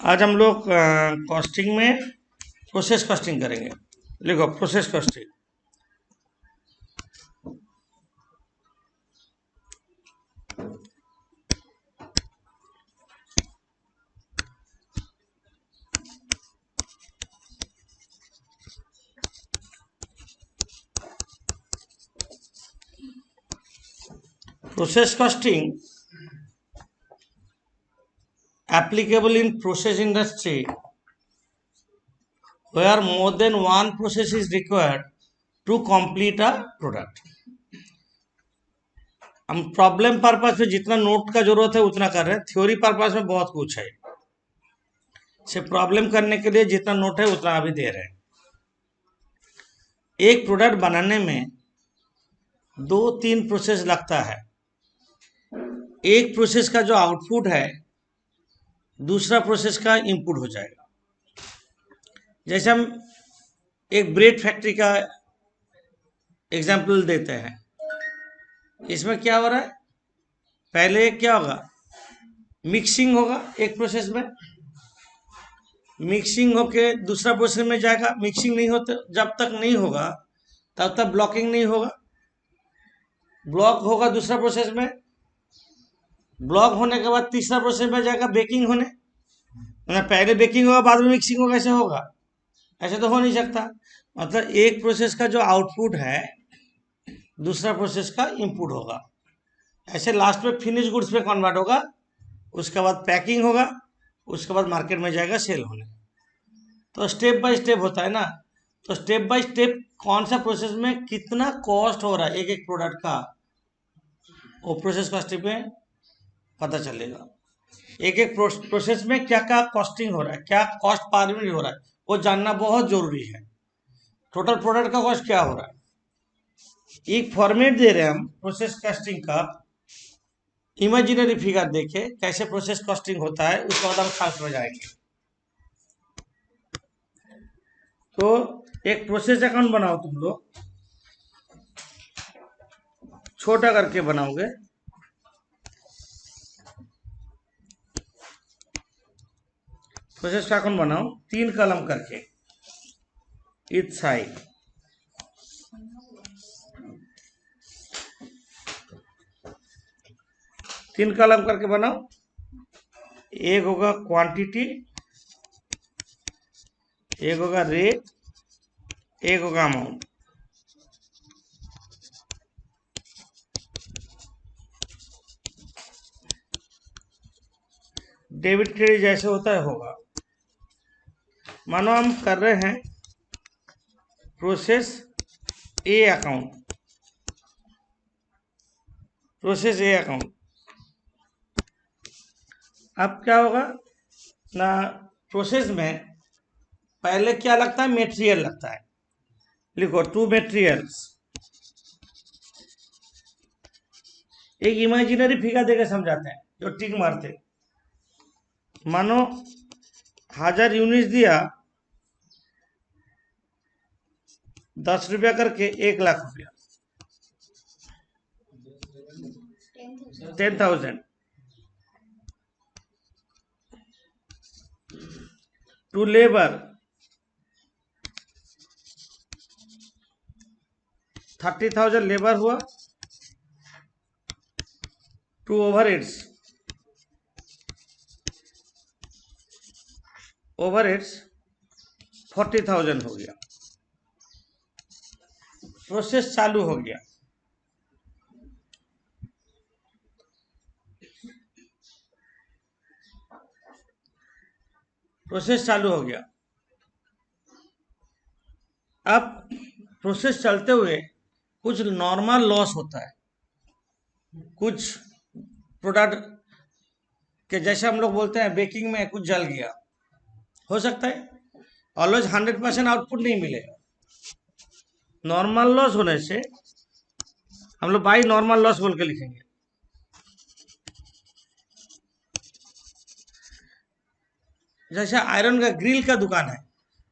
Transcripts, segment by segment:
आज हम लोग कॉस्टिंग में प्रोसेस कॉस्टिंग करेंगे। लिखो process costing. Process costing applicable in process industry where more than one process is required to complete a product। हम problem purpose में जितना नोट का जरूरत है उतना कर रहे हैं, थ्योरी पर्पस में बहुत कुछ है। से प्रॉब्लम करने के लिए जितना नोट है उतना अभी दे रहे हैं। एक प्रोडक्ट बनाने में 2-3 प्रोसेस लगता है। एक प्रोसेस का जो आउटपुट है दूसरा प्रोसेस का इनपुट हो जाएगा। जैसे हम एक ब्रेड फैक्ट्री का एग्जाम्पल देते हैं। इसमें क्या हो रहा है, पहले क्या होगा, मिक्सिंग होगा। एक प्रोसेस में मिक्सिंग होके दूसरा प्रोसेस में जाएगा। मिक्सिंग नहीं होते, जब तक नहीं होगा तब तक ब्लॉकिंग नहीं होगा। ब्लॉक होगा दूसरा प्रोसेस में, ब्लॉक होने के बाद तीसरा प्रोसेस में जाएगा बेकिंग होने। पहले बेकिंग होगा बाद में मिक्सिंग होगा, ऐसे होगा? ऐसे तो हो नहीं सकता। मतलब एक प्रोसेस का जो आउटपुट है दूसरा प्रोसेस का इनपुट होगा। ऐसे लास्ट में फिनिश गुड्स में कन्वर्ट होगा, उसके बाद पैकिंग होगा, उसके बाद मार्केट में जाएगा सेल होने। तो स्टेप बाय स्टेप होता है ना। तो स्टेप बाय स्टेप कौन सा प्रोसेस में कितना कॉस्ट हो रहा है एक एक प्रोडक्ट का, वो प्रोसेस कॉस्टिंग में पता चलेगा। एक एक प्रोसेस में क्या क्या कॉस्टिंग हो रहा है, क्या कॉस्ट पर यूनिट हो रहा है, वो जानना बहुत जरूरी है। टोटल प्रोडक्ट का कॉस्ट क्या हो रहा है। एक फॉर्मेट दे रहे हैं हम प्रोसेस कॉस्टिंग का, इमेजिनरी फिगर देखे कैसे प्रोसेस कॉस्टिंग होता है, उसके बाद हम खास में जाएंगे। तो एक प्रोसेस अकाउंट बनाओ, तुम लोग छोटा करके बनाओगे। प्रोसेस का अकाउंट बनाओ 3 कॉलम करके इच साइड। तीन कॉलम करके बनाओ। एक होगा क्वांटिटी, एक होगा रेट, एक होगा अमाउंट। डेबिट क्रेडिट जैसे होता है होगा। मानो हम कर रहे हैं प्रोसेस ए अकाउंट, प्रोसेस ए अकाउंट। अब क्या होगा ना, प्रोसेस में पहले क्या लगता है, मेटेरियल लगता है। लिखो 2 मेटेरियल्स। एक इमेजिनरी फिगर देकर समझाते हैं, जो टिक मारते। मानो 1000 यूनिट दिया, 10 रुपया करके 1 लाख रुपया, 10,000। टू लेबर 30,000 लेबर हुआ। टू ओवरहेड्स 40,000 हो गया। प्रोसेस चालू हो गया। प्रोसेस चालू हो गया। अब प्रोसेस चलते हुए कुछ नॉर्मल लॉस होता है। कुछ प्रोडक्ट के जैसे हम लोग बोलते हैं बेकिंग में कुछ जल गया, हो सकता है। ऑलवेज 100% आउटपुट नहीं मिलेगा। नॉर्मल लॉस होने से हम लोग बाई नॉर्मल लॉस बोल के लिखेंगे। जैसे आयरन का ग्रिल का दुकान है,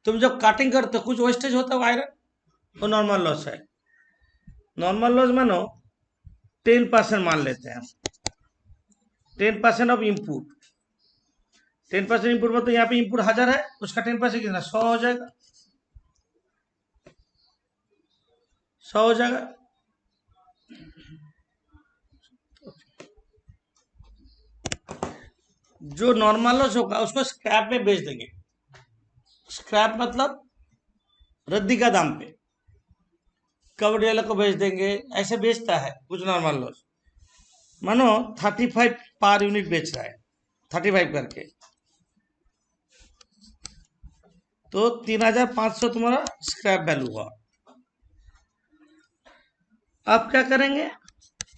तुम जब काटिंग करते हो कुछ वेस्टेज होता है आयरन, वो नॉर्मल लॉस है। नॉर्मल लॉस मानो 10% मान लेते हैं, 10% ऑफ इनपुट। 10% इनपुट में, तो यहाँ पे इनपुट 1000 है, उसका 10% कितना 100 हो जाएगा, 100 हो जाएगा। जो नॉर्मल लॉस होगा उसको स्क्रैप में बेच देंगे। स्क्रैप मतलब रद्दी का दाम पे, कवर डीलर को बेच देंगे, ऐसे बेचता है कुछ नॉर्मल लॉस। मानो 35 पर यूनिट बेच रहा है, 35 करके, तो 3500 तुम्हारा स्क्रैप वैल्यू हुआ। अब क्या करेंगे,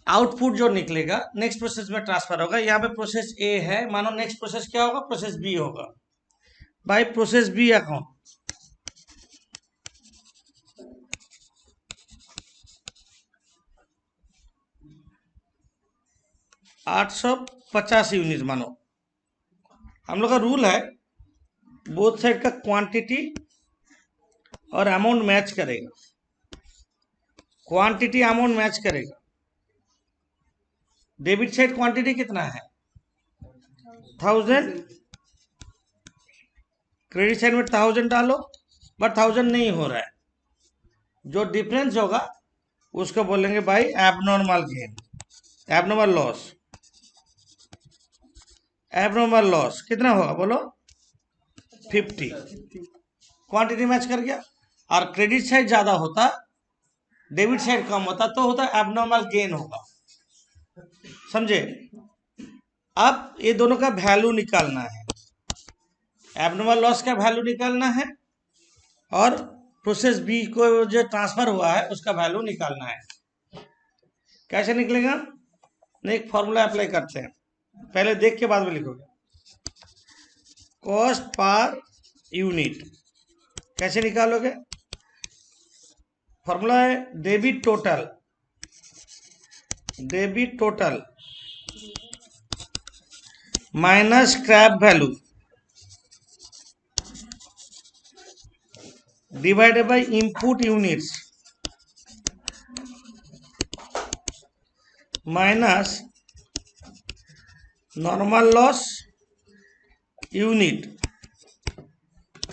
आउटपुट जो निकलेगा नेक्स्ट प्रोसेस में ट्रांसफर होगा। यहाँ पे प्रोसेस ए है, मानो नेक्स्ट प्रोसेस क्या होगा, प्रोसेस बी होगा। भाई प्रोसेस बी अकाउंट 850 यूनिट मानो। हम लोग का रूल है बोथ साइड का क्वांटिटी और अमाउंट मैच करेगा, क्वांटिटी अमाउंट मैच करेगा। डेबिट साइड क्वांटिटी कितना है 1000, क्रेडिट साइड में 1000 डालो, बट 1000 नहीं हो रहा है। जो डिफरेंस होगा उसको बोलेंगे भाई abnormal gain, abnormal loss. Abnormal loss कितना होगा बोलो 50, क्वांटिटी मैच कर गया। और क्रेडिट साइड ज्यादा होता, डेबिट साइड कम होता, तो होता एबनॉर्मल गेन होगा, समझे। अब ये दोनों का वैल्यू निकालना है, एबनॉर्मल लॉस का वैल्यू निकालना है और प्रोसेस बी को जो ट्रांसफर हुआ है उसका वैल्यू निकालना है। कैसे निकलेगा, एक फॉर्मूला अप्लाई करते हैं, पहले देख के बाद में लिखोगे। कॉस्ट पर यूनिट कैसे निकालोगे, फॉर्मूला है debit total, debit total minus scrap value divided by input units minus normal loss unit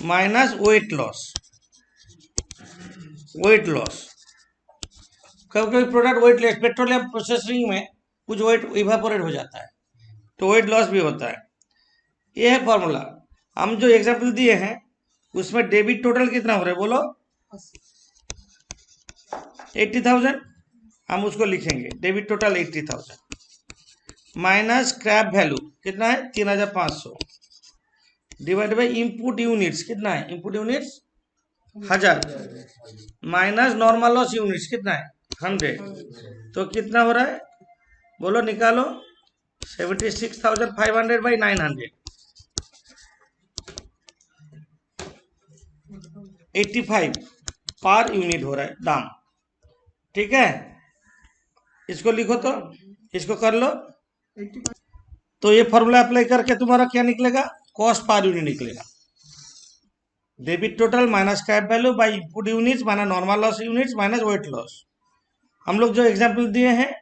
minus weight loss. Weight loss कभी कभी product weight less, petroleum processing में कुछ वेट इवापोरेट हो जाता है तो वेट लॉस भी होता है। ये है फॉर्मूला। हम जो एग्जांपल दिए हैं उसमें डेबिट टोटल कितना हो रहा है बोलो 80,000, हम उसको लिखेंगे debit total 80,000 minus scrap value कितना है 3500 डिवाइड बाई इनपुट यूनिट्स कितना है, input units 1000 minus normal loss units कितना है 100, तो कितना हो रहा है बोलो निकालो 76,500 बाई 900, 85 पर यूनिट हो रहा है दाम। ठीक है, इसको लिखो, तो इसको कर लो। तो ये फॉर्मूला अप्लाई करके तुम्हारा क्या निकलेगा, कॉस्ट पर यूनिट निकलेगा, debit total minus scrap value by input units minus normal loss units minus weight loss. हम लोग जो एग्जाम्पल दिए हैं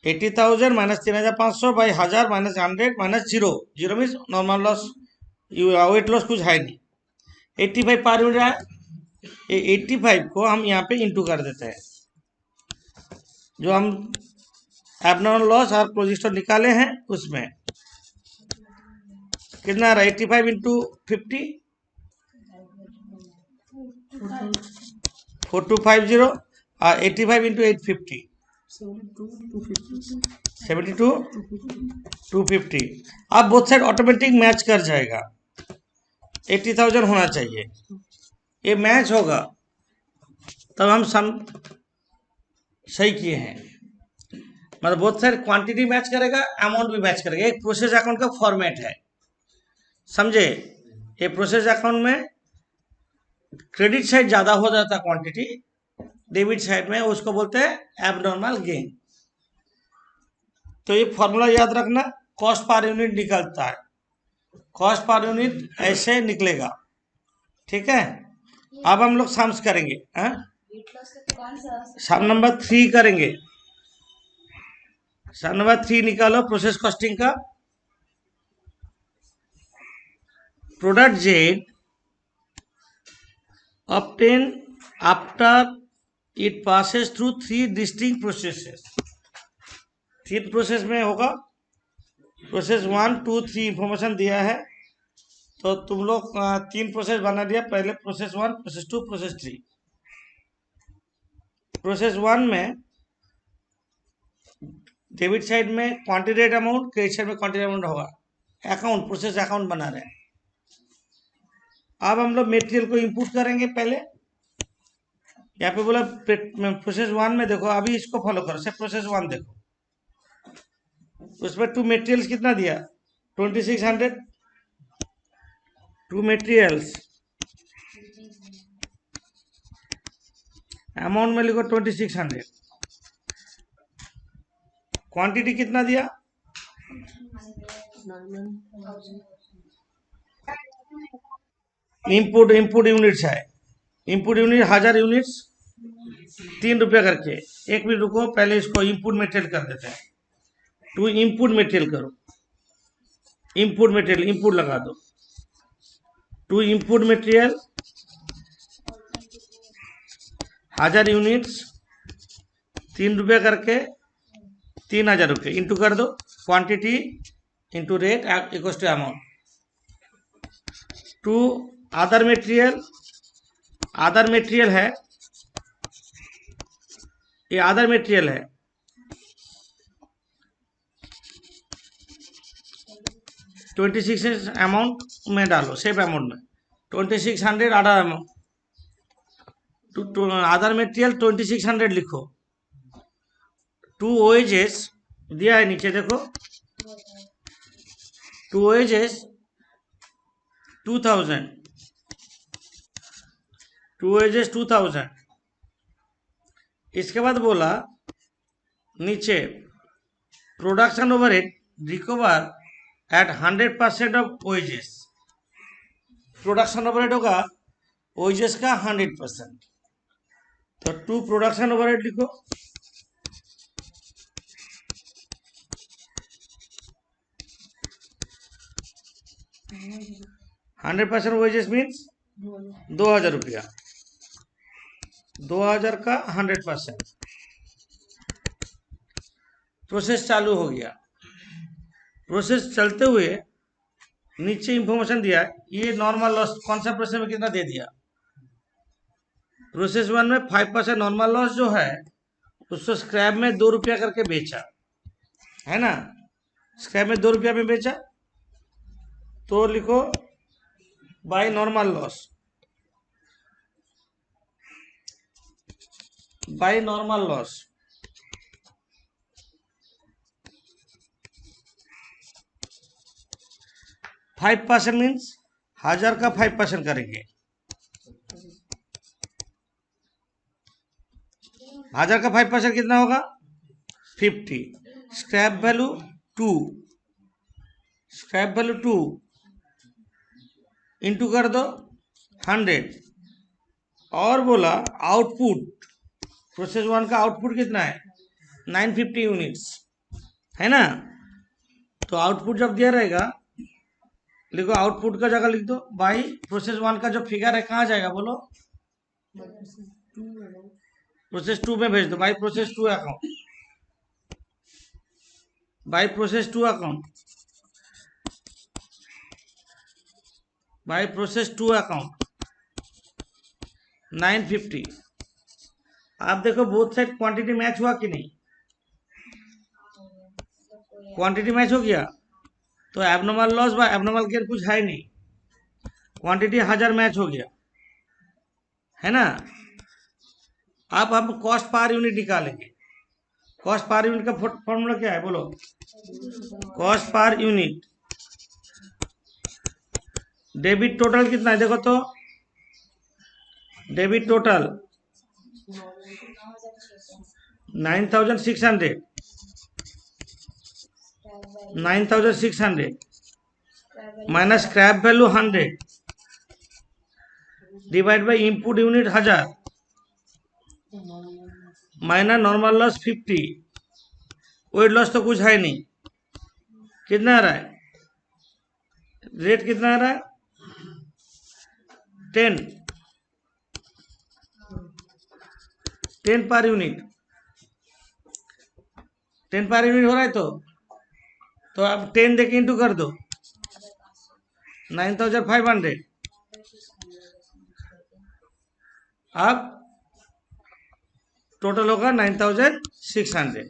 80,000 minus 3,500 by 1000 minus 100 minus zero, zero means normal loss, weight loss कुछ है नहीं। 85 पर यूनिट है, ये 85 को हम यहाँ पे इंटू कर देते हैं। जो हम एबनॉर्मल लॉस और प्रोजेक्शन निकाले हैं उसमें कितना आ रहा है 85 इंटू 50 4250 और 85 इंटू 850 72,250। अब बोथ साइड ऑटोमेटिक मैच कर जाएगा, 80,000 होना चाहिए, ये मैच होगा तब हम सम सही किए हैं। मतलब बोथ साइड क्वांटिटी मैच करेगा, अमाउंट भी मैच करेगा। एक प्रोसेस अकाउंट का फॉर्मेट है, समझे। ये प्रोसेस अकाउंट में क्रेडिट साइड ज्यादा हो जाता है क्वांटिटी, डेबिट साइड में उसको बोलते हैं एबनॉर्मल गेन। तो ये फॉर्मूला याद रखना, कॉस्ट पर यूनिट निकलता है, कॉस्ट पर यूनिट ऐसे निकलेगा। ठीक है, अब हम लोग सम्स करेंगे, सम नंबर 3 करेंगे। सम नंबर 3 निकालो प्रोसेस कॉस्टिंग का। product Z obtained after it passes through 3 distinct processes. 3 process में होगा, प्रोसेस 1, 2, 3 इंफॉर्मेशन दिया है, तो तुम लोग 3 प्रोसेस बना दिया, पहले प्रोसेस 1, प्रोसेस 2, प्रोसेस 3। प्रोसेस 1 में डेबिट साइड में क्वांटिटेड अमाउंट, क्रेडिट साइड में क्वांटिटेड अमाउंट होगा। अकाउंट, प्रोसेस अकाउंट बना रहे हैं। अब हम लोग मटेरियल को इंपुट करेंगे। पहले यहाँ पे बोला प्रोसेस 1 में देखो, अभी इसको फॉलो करो, सिर्फ प्रोसेस 1 देखो। उसमें 2 मटेरियल्स कितना दिया, 2600। 2 मटेरियल्स, अमाउंट में लिखो 2600। क्वांटिटी कितना दिया, इनपुट यूनिट्स है, इनपुट यूनिट 1000 यूनिट्स, 3 रुपया करके। 1 मिनट रुको, पहले इसको इनपुट मटेरियल कर देते हैं। 2 इनपुट मटेरियल करो, इनपुट मटेरियल इनपुट लगा दो। 2 इनपुट मटेरियल 1000 यूनिट्स, 3 रुपया करके 3000 रुपये इंटू कर दो। Quantity into rate equals to amount. 2 other material है, ये अदर मटेरियल है, $2600 अमाउंट में डालो, सेफ अमाउंट में 2600 अदर अमाउंट, अदर मटेरियल 2600 लिखो। 2 OHS दिया है नीचे देखो, 2 OHS 2000, 2 OHS 2000। इसके बाद बोला नीचे production overhead recover at 100% of OHS। Production overhead होगा OHS का 100%, तो 2 प्रोडक्शन ओवरहेड लिखो। 100% OHS मीन्स 2000 रुपया, 2000 का 100%। प्रोसेस चालू हो गया। प्रोसेस चलते हुए नीचे इंफॉर्मेशन दिया, ये नॉर्मल लॉस कौन सा प्रोसेस में कितना दे दिया। प्रोसेस 1 में 5% नॉर्मल लॉस जो है उसको स्क्रैप में 2 रुपया करके बेचा है ना, स्क्रैप में 2 रुपया में बेचा, तो लिखो bye normal loss, bye normal loss. Five percent means 1000 का 5% करेंगे। 1000 का 5% कितना होगा 50। Scrap value 2, scrap value 2 into कर दो 100। और बोला आउटपुट, प्रोसेस 1 का आउटपुट कितना है 950 यूनिट्स है ना, तो आउटपुट जब दिया रहेगा लिखो, आउटपुट का जगह लिख दो बाई प्रोसेस 1 का जो फिगर है कहाँ जाएगा बोलो, प्रोसेस 2 में भेज दो, by process 2 account, by process 2 account, by process 2 account 950। आप देखो बोथ साइड क्वांटिटी मैच हुआ कि नहीं, क्वांटिटी मैच हो गया, तो abnormal loss by abnormal gain कुछ है नहीं, क्वांटिटी 1000 मैच हो गया है ना। अब हम कॉस्ट पर यूनिट निकालेंगे। कॉस्ट पर यूनिट का फॉर्मूला क्या है बोलो, cost per unit debit total कितना है देखो, तो debit total 9600, 9600 minus scrap value 100 divide by input unit 1000 minus normal loss 50, weight loss तो कुछ है नहीं, कितना आ रहा है रेट, कितना आ रहा है 10 पर यूनिट 10 पर यूनिट हो रहा है। तो अब 10 देके इंटू कर दो 9500। अब टोटल होगा 9600,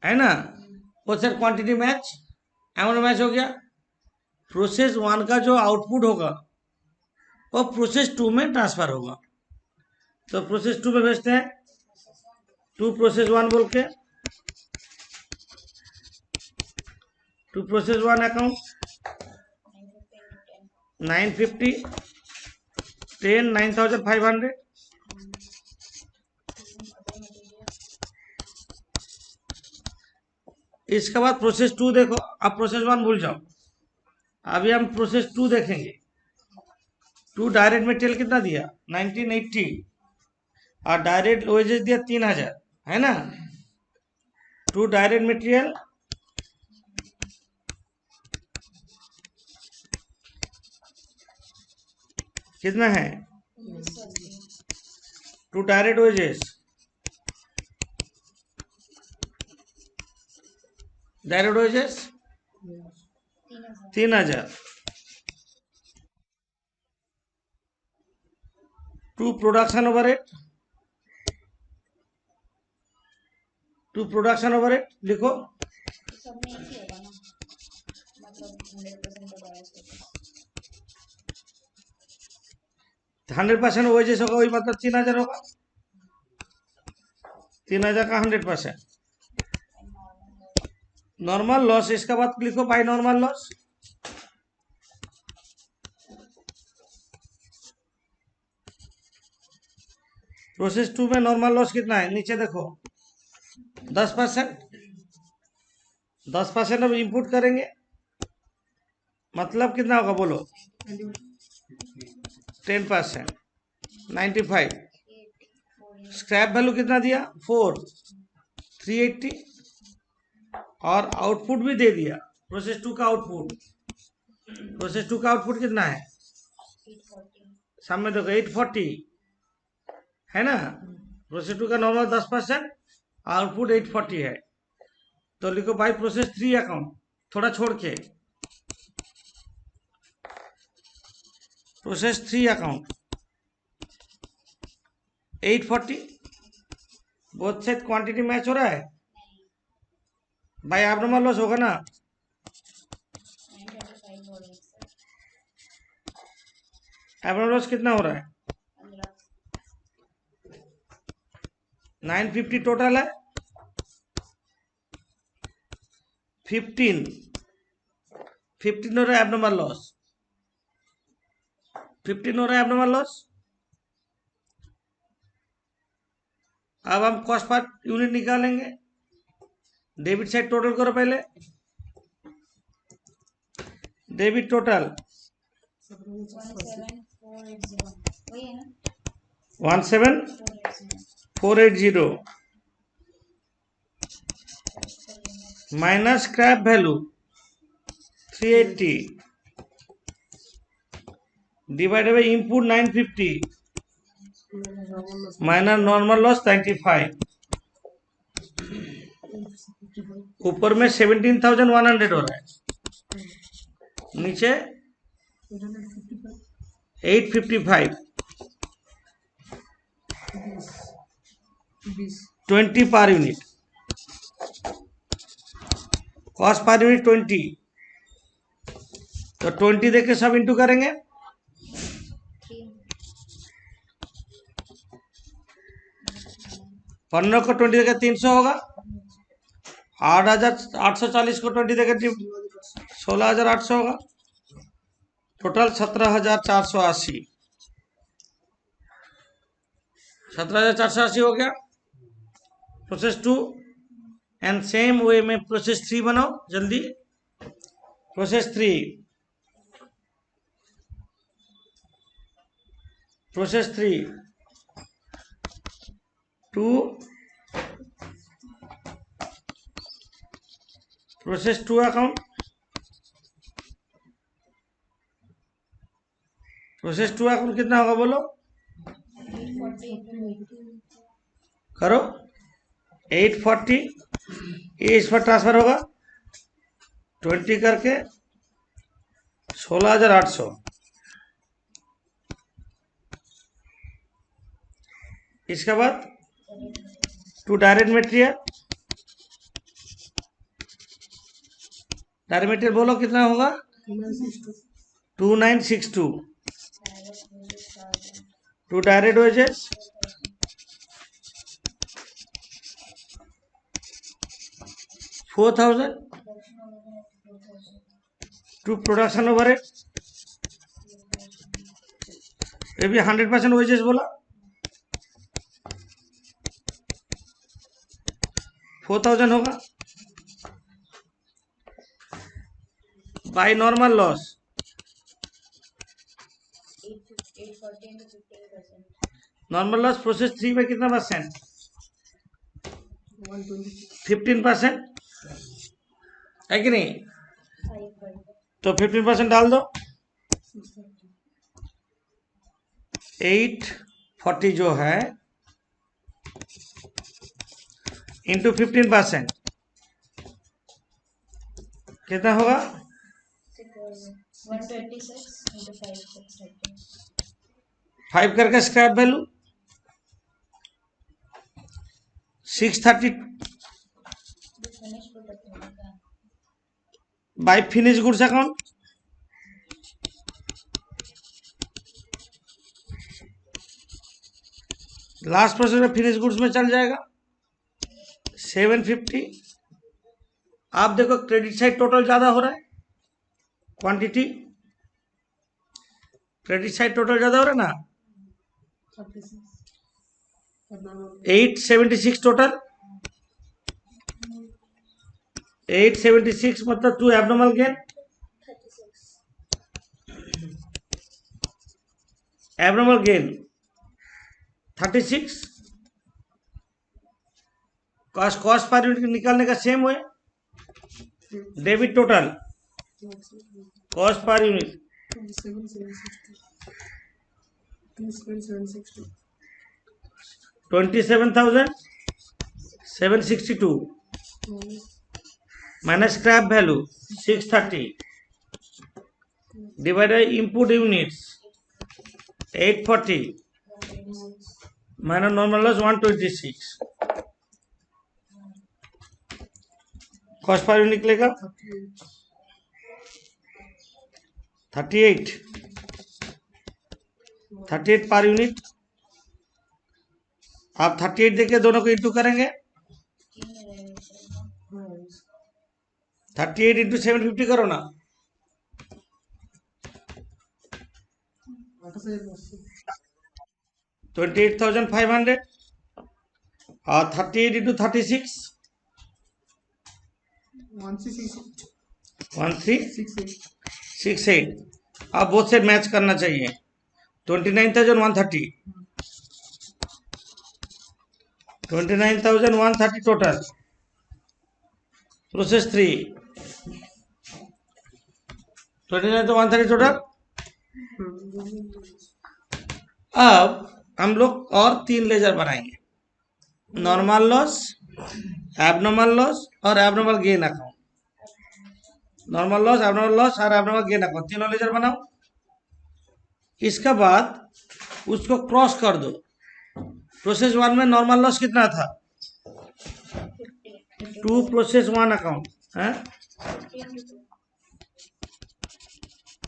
है ना। Process quantity match, amount match हो गया। प्रोसेस 1 का जो आउटपुट होगा वो प्रोसेस 2 में ट्रांसफर होगा। तो प्रोसेस 2 में भेजते हैं, 2 प्रोसेस 1 बोल के, 2 प्रोसेस 1 अकाउंट 950 10 9500। इसके बाद प्रोसेस 2 देखो। अब प्रोसेस 1 भूल जाओ, अभी हम प्रोसेस 2 देखेंगे। 2 डायरेक्ट मटेरियल कितना दिया 1980 और डायरेक्ट वेजेस दिया 3000, है ना। 2 डायरेक्ट मटेरियल कितना है 2 direct wages, direct wages 3000। 2 production overhead, 2 production overhead लिखो। सब में एक ही होगा ना, मतलब 100% होगा ऐसे। 100% वेजेस होगा, वही मतलब 3000 होगा। 3000 का 100%। नॉर्मल लॉस, इसका बाद लिखो बाय नॉर्मल लॉस। प्रोसेस 2 में नॉर्मल लॉस कितना है नीचे देखो 10%। 10% अब इनपुट करेंगे, मतलब कितना होगा बोलो 10% 95। स्क्रैप वैल्यू कितना दिया 4 380 और आउटपुट भी दे दिया। प्रोसेस 2 का आउटपुट, प्रोसेस 2 का आउटपुट कितना है सामने देखो 840, है ना। प्रोसेस 2 का नॉर्मल 10%, आउटपुट 840 है। तो लिखो भाई प्रोसेस 3 अकाउंट थोड़ा छोड़ के, process 3 account 840। Both side quantity match हो रहा है भाई, एब्नॉर्मल लॉस होगा ना। 935 हो रहा है सर। एब्नॉर्मल लॉस कितना हो रहा है 15। 950 टोटल है, 15 हो रहा है एब्नॉर्मल लॉस, 15 हो रहा है एब्नॉर्मल लॉस। अब हम कॉस्ट पर यूनिट निकालेंगे। डेबिट साइड टोटल करो पहले, डेबिट टोटल 17480 वही है ना, 17480 minus scrap value 380 divided by input 950 minus normal loss 95। ऊपर में 17,100 हो रहा है, नीचे 855 20 per unit. Cost per unit 20, तो 20 देके सब इंटू करेंगे। 15 को 20 देके 300 होगा, 8,840 को 20 देके 16,800 होगा, टोटल 17,480। 17,480 हो गया प्रोसेस 2। एंड सेम वे में प्रोसेस 3 बनाओ जल्दी। Process 3, process 3 2 process 2 account process 2 account कितना होगा बोलो, 840 करो 840, ये इस पर ट्रांसफर होगा 20 करके 16,800। इसके बाद to direct material, direct material बोलो कितना होगा 2962। To direct wages 4,000। To production overhead, ये भी 100% वेजेस बोला 4,000 होगा। By normal loss, 840 into 15%, normal loss process 3 में कितना परसेंट, 15% है कि नहीं, 540, तो 15% डाल दो, 840 जो है इंटू 15% कितना होगा, 126 into 5, 630, 5 करके scrap value 630 the finished product होगा, by finish goods account, last process में फिनिश गुड्स में चल जाएगा 750। आप देखो क्रेडिट साइड टोटल ज्यादा हो रहा है, क्वांटिटी क्रेडिट साइड टोटल ज्यादा हो रहा है ना, 876 टोटल, 876 मतलब 2 abnormal gain, 36, abnormal gain 36। Cost per unit निकालने का सेम है, debit total cost per unit 27,762 minus scrap value 630 divided input units 840 minus normal loss 126, cost per unit निकलेगा 38 पर यूनिट। आप 38 देके दोनों को इंटू करेंगे, 38 इंटू 750 करो ना, 28,500 और 38 इंटू 36 1368। अब बोथ से मैच करना चाहिए, 29,130 टोटल, प्रोसेस 3 29,130 टोटल। अब हम लोग और 3 लेजर बनाएंगे, नॉर्मल लॉस, एबनॉर्मल लॉस और abnormal gain account. Normal loss, abnormal loss और एबनॉर्मल गेन अकाउंट, तीनों लेजर बनाओ। इसके बाद उसको क्रॉस कर दो। प्रोसेस 1 में नॉर्मल लॉस कितना था, 2 प्रोसेस 1 अकाउंट है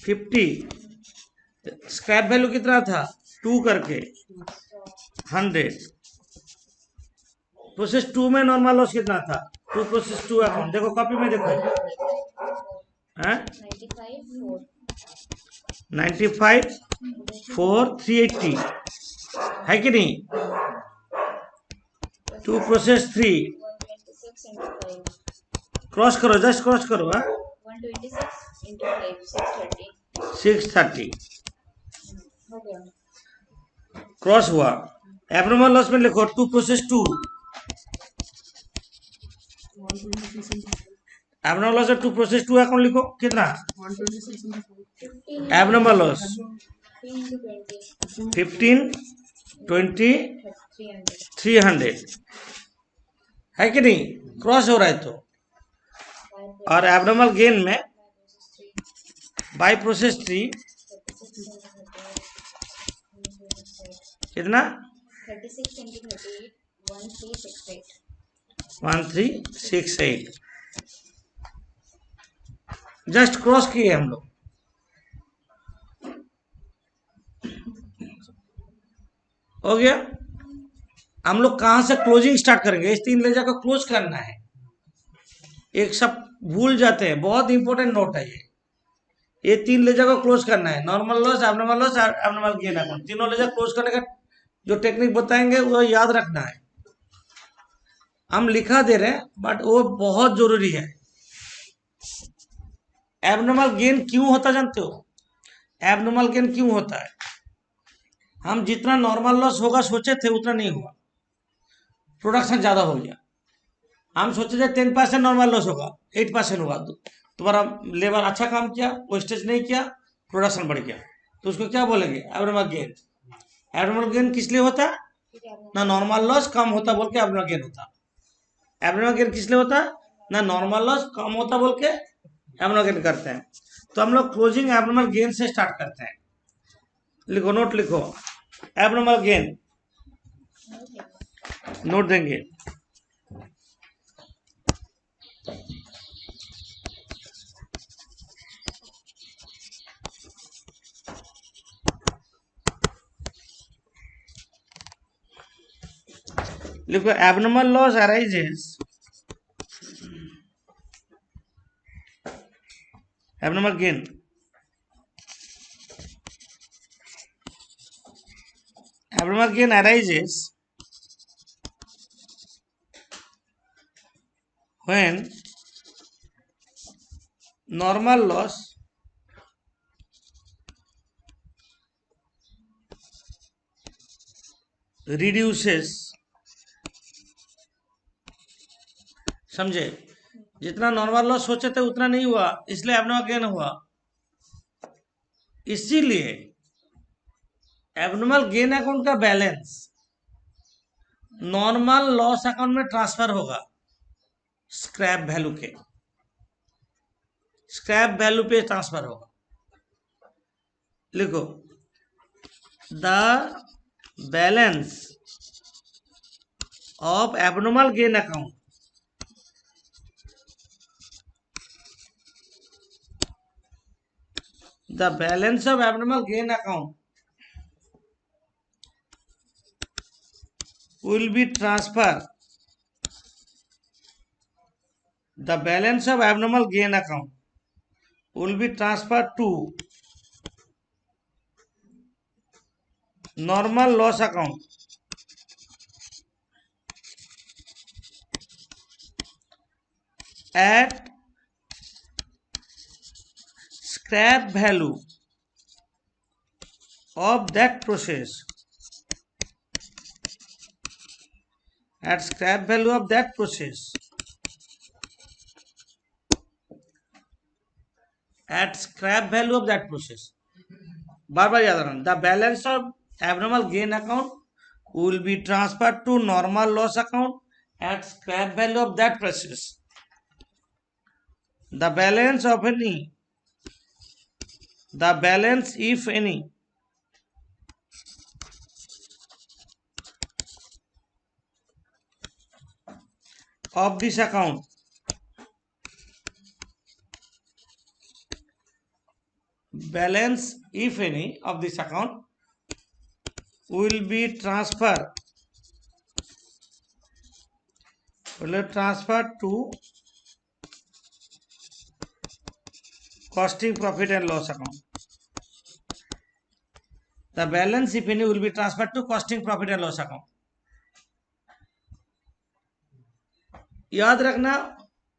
50, स्क्रैप वैल्यू कितना था 2 करके 100। प्रोसेस 2 में नॉर्मल लॉस कितना था, 2 प्रोसेस 2 अकाउंट, देखो कॉपी में देखो हैं 95 4 380 है कि नहीं। 2 प्रोसेस 3 126 into 5, क्रॉस करो, जस्ट क्रॉस करो, 126 into 5, 630, 630 हो गया, क्रॉस हुआ। एबनॉर्मल लॉस में लिखो 2 process 2, abnormal loss 2 process 2 account लिखो कितना, 15 एबनॉर्मल लॉस 15 into 20 15 20 300 300 है कि नहीं, क्रॉस हो रहा है तो। और एब्नॉर्मल गेन में बाय प्रोसेस 3 कितना 36 into 38 1368 1368 जस्ट क्रॉस किए हम लोग। हो गया। हम लोग कहां से क्लोजिंग स्टार्ट करेंगे, इस 3 लेजर को क्लोज करना है। एक सब भूल जाते हैं, बहुत इंपॉर्टेंट नोट है ये 3 लेजर को क्लोज करना है। Normal loss, abnormal gain account, तीनों लेजर क्लोज करने का जो टेक्निक बताएंगे वो याद रखना है। हम लिखा दे रहे हैं बट वो बहुत जरूरी है। एब्नॉर्मल गेन क्यों होता जानते हो? एब्नॉर्मल गेन क्यों होता है? हम जितना नॉर्मल लॉस होगा सोचे थे उतना नहीं हुआ, प्रोडक्शन ज्यादा हो गया। हम सोचे थे 10% नॉर्मल लॉस होगा, 8% हुआ। तुम्हारा लेबर अच्छा काम किया, वेस्टेज नहीं किया, प्रोडक्शन बढ़ गया, तो उसको क्या बोलेंगे? Abnormal gain. एब्नॉर्मल गेन किस लिए होता है? ना नॉर्मल लॉस कम होता बोल के एब्नॉर्मल गेन होता। एब्नॉर्मल गेन किस लिए होता है? ना नॉर्मल लॉस कम होता बोल के एब्नॉर्मल गेन करते हैं। तो हम लोग क्लोजिंग एब्नॉर्मल गेन से स्टार्ट करते हैं। लिखो, नोट लिखो, एब्नॉर्मल गेन नोट देंगे। लिखो, abnormal loss arises, abnormal gain arises when normal loss reduces, समझे? जितना नॉर्मल लॉस सोचे थे उतना नहीं हुआ, इसलिए एब्नॉर्मल गेन हुआ। इसीलिए एब्नॉर्मल गेन अकाउंट का बैलेंस नॉर्मल लॉस अकाउंट में ट्रांसफर होगा स्क्रैप वैल्यू के, स्क्रैप वैल्यू पे ट्रांसफर होगा। लिखो, the balance of abnormal gain account the balance of abnormal gain account will be transferred, the balance of abnormal gain account will be transferred to normal loss account at scrap value of that process, at scrap value of that process, at scrap value of that process। बार बार याद रखना, the balance of abnormal gain account will be transferred to normal loss account at scrap value of that process। the balance of any, the balance if any of this account balance if any of this account will be transferred to costing profit and loss account। the balance if any will be transferred to costing profit and loss account। याद रखना,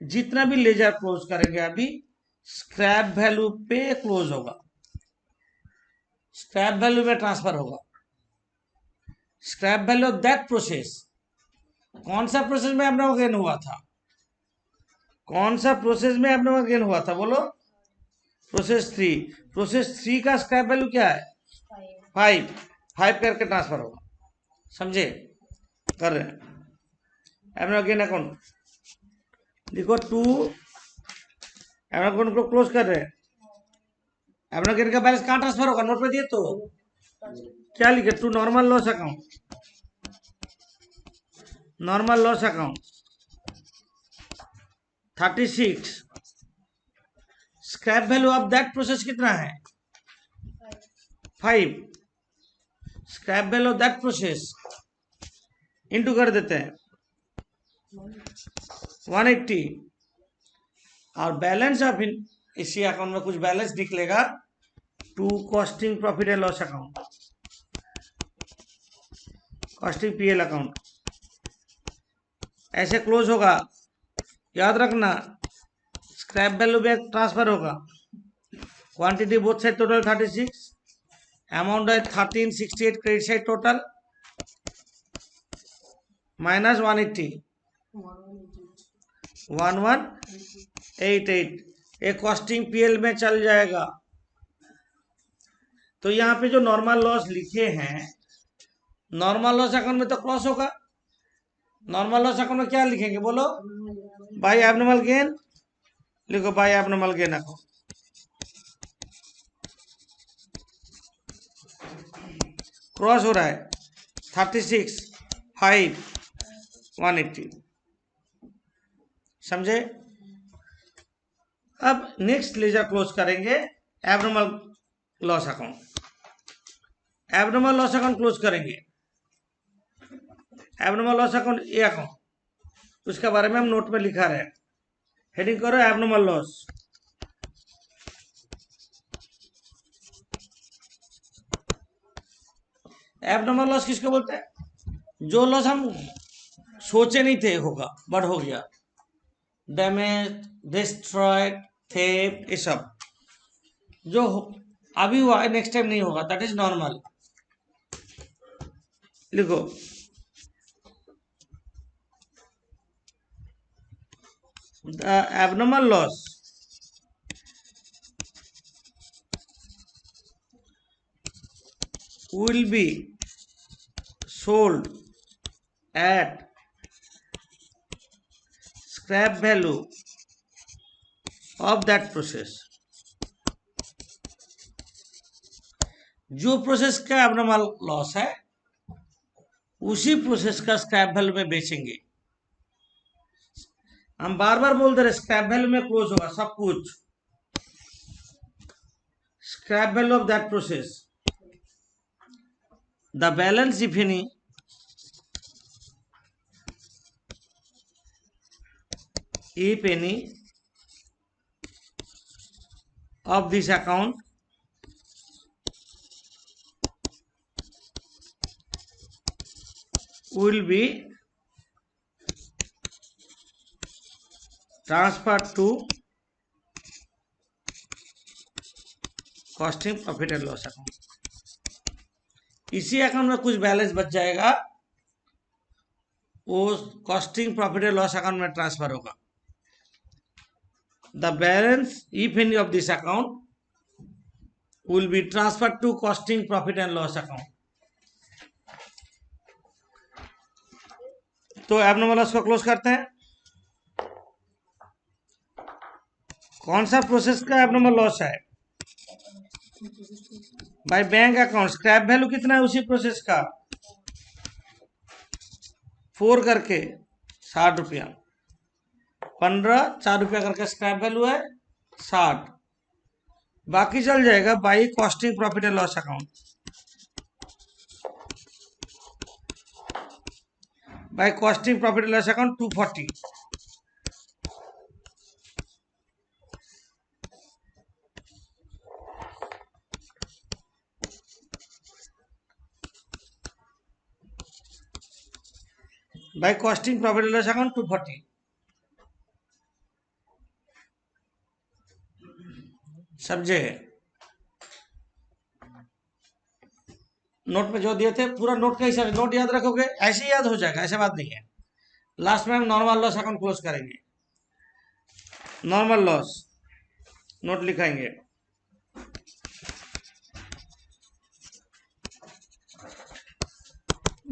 जितना भी laser close करेंगे अभी scrap value पे close होगा, scrap value में transfer होगा, scrap value of that process. कौन सा प्रोसेस में एब्नॉर्मल गेन हुआ था? कौन सा प्रोसेस में एब्नॉर्मल गेन हुआ था? बोलो, प्रोसेस 3। प्रोसेस 3 का स्क्रैप वैल्यू क्या है? फाइव, फाइव करके ट्रांसफर होगा, समझे? कर रहे हैं। एबनॉर्मल गेन अकाउंट लिखो, टू एबनॉर्मल अकाउंट को क्लोज कर रहे हैं। एबनॉर्मल गेन का बैलेंस कहाँ ट्रांसफर होगा? नोट पे दिए तो क्या लिखे? To normal loss account, normal loss account 36। Scrap value of that process कितना है? 5। Scrap value of that process into कर देते हैं 180, और बैलेंस ऑफ इसी अकाउंट में कुछ बैलेंस निकलेगा, to costing profit and loss account, costing PL account, ऐसे क्लोज होगा। याद रखना, स्क्रैप वैल्यू में ट्रांसफर होगा, quantity both side total 36, amount है 1368, क्रेडिट साइड टोटल माइनस 180, 1188, एक कॉस्टिंग पीएल में चल जाएगा। तो यहाँ पे जो नॉर्मल लॉस लिखे हैं, नॉर्मल लॉस अकाउंट में तो क्रॉस होगा। नॉर्मल लॉस अकाउंट में क्या लिखेंगे बोलो? बाय एबनॉर्मल गेन लिखो, by abnormal gain account. Cross हो रहा है 36, 5, 180, समझे? अब नेक्स्ट लेजर क्लोज करेंगे abnormal loss account. Abnormal loss account close करेंगे। Abnormal loss account a account, उसके बारे में हम नोट में लिखा रहे हैं। हेडिंग करो एबनॉर्मल लॉस। एबनॉर्मल लॉस किसको बोलते हैं? जो लॉस हम सोचे नहीं थे होगा बट हो गया, डैमेज, डिस्ट्रॉयड, थेफ्ट, ये सब जो अभी हुआ है नेक्स्ट टाइम नहीं होगा, दैट इज नॉर्मल। लिखो the abnormal loss will be sold at scrap value of that process। जो प्रोसेस का एबनॉर्मल लॉस है उसी प्रोसेस का स्क्रैप वैल्यू में बेचेंगे। हम बार बार बोल दे रहे स्क्रैप वैल्यू में क्लोज होगा सब कुछ। Scrap value of that process, the balance if any of this account will be transferred to costing profit and loss account। इसी अकाउंट में कुछ बैलेंस बच जाएगा, वो costing profit and loss account में ट्रांसफर होगा। The balance if any of this account will be transfer to costing profit and loss account. तो abnormal loss को क्लोज करते हैं। कौन सा प्रोसेस का एबनॉर्मल लॉस है? भाई बैंक अकाउंट। स्क्रैप वैल्यू कितना है उसी प्रोसेस का? 4 करके 60 रुपया, 15, 4 रुपया करके स्क्रैप वैल्यू है 60। बाकी चल जाएगा by costing profit and loss account. By costing profit and loss account 240। By costing profit and loss account 240। समझे? नोट में जो दिए थे पूरा नोट का हिसाब, नोट याद रखोगे ऐसे ही याद हो जाएगा, ऐसा बात नहीं है। लास्ट में हम नॉर्मल लॉस अकाउंट क्लोज करेंगे। नॉर्मल लॉस नोट लिखाएंगे।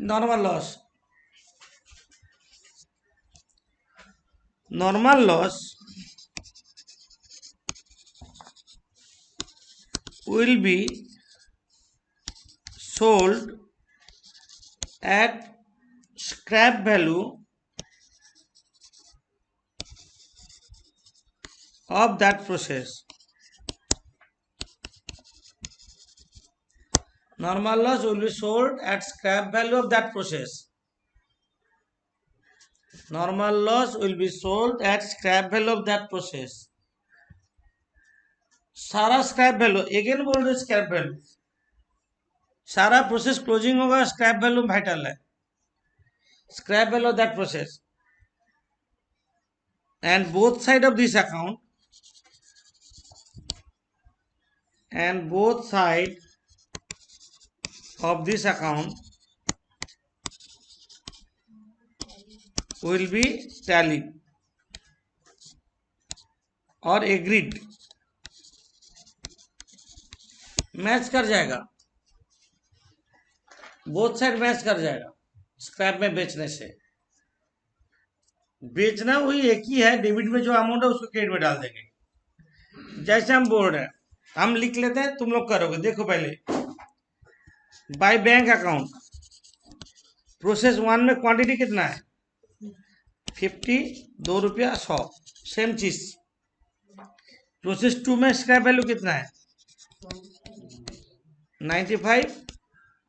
normal loss. Normal loss will be sold at scrap value of that process. Normal loss will be sold at scrap value of that process. Normal loss will be sold at scrap value of that process. सारा scrap value, again बोल रहे scrap value, सारा process closing होगा, scrap value vital है, scrap value of that process, and both side of this account, and both side of this account will be tallied or agreed. Match कर जाएगा, both side match कर जाएगा। Scrap में बेचने से बेचना वही एक ही है, डेबिट में जो अमाउंट है उसको क्रेडिट में डाल देंगे। जैसे हम बोल रहे हैं, हम लिख लेते हैं, तुम लोग करोगे। देखो पहले बाय बैंक अकाउंट, प्रोसेस 1 में क्वांटिटी कितना है 50, 2 रुपया 100, सेम चीज। प्रोसेस 2 में स्क्रैप वैल्यू कितना है 95,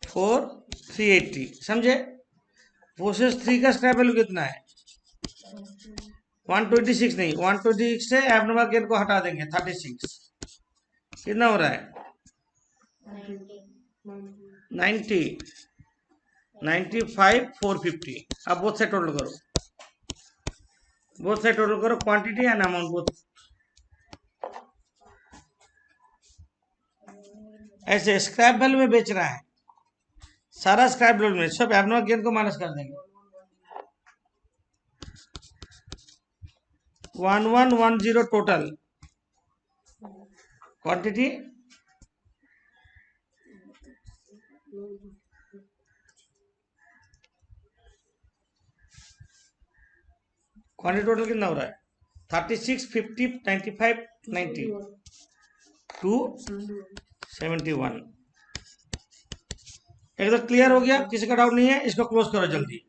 4, 380, समझे। प्रोसेस 3 का स्क्रैप वैल्यू कितना है 126, नहीं 126 से एबनॉर्मल गेन को हटा देंगे 36, कितना हो रहा है 90, 95, 450। अब बोथ से टोटल करो, बोथ से टोटल करो, क्वांटिटी एंड अमाउंट बोथ। ऐसे स्क्रैप वैल्यू में बेच रहा है, सारा स्क्रैप वैल्यू में, सब एबनॉर्मल गेन को माइनस कर देंगे। 1110 टोटल क्वांटिटी, क्वांटिटी टोटल कितना हो रहा है 36, 50, 95, 90, 271। एकदम क्लियर हो गया, किसी का डाउट नहीं है? इसको क्लोज करो जल्दी।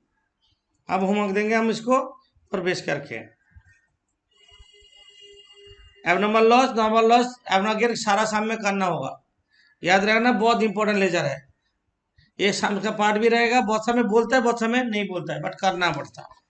अब होमवर्क देंगे हम इसको प्रवेश करके। Abnormal loss, normal loss, abnormal gain सारा शाम में करना होगा, याद रखना, बहुत इंपॉर्टेंट लेजर है ये। शाम का पार्ट भी रहेगा, बहुत समय बोलता है बहुत समय नहीं बोलता है, बट करना पड़ता है।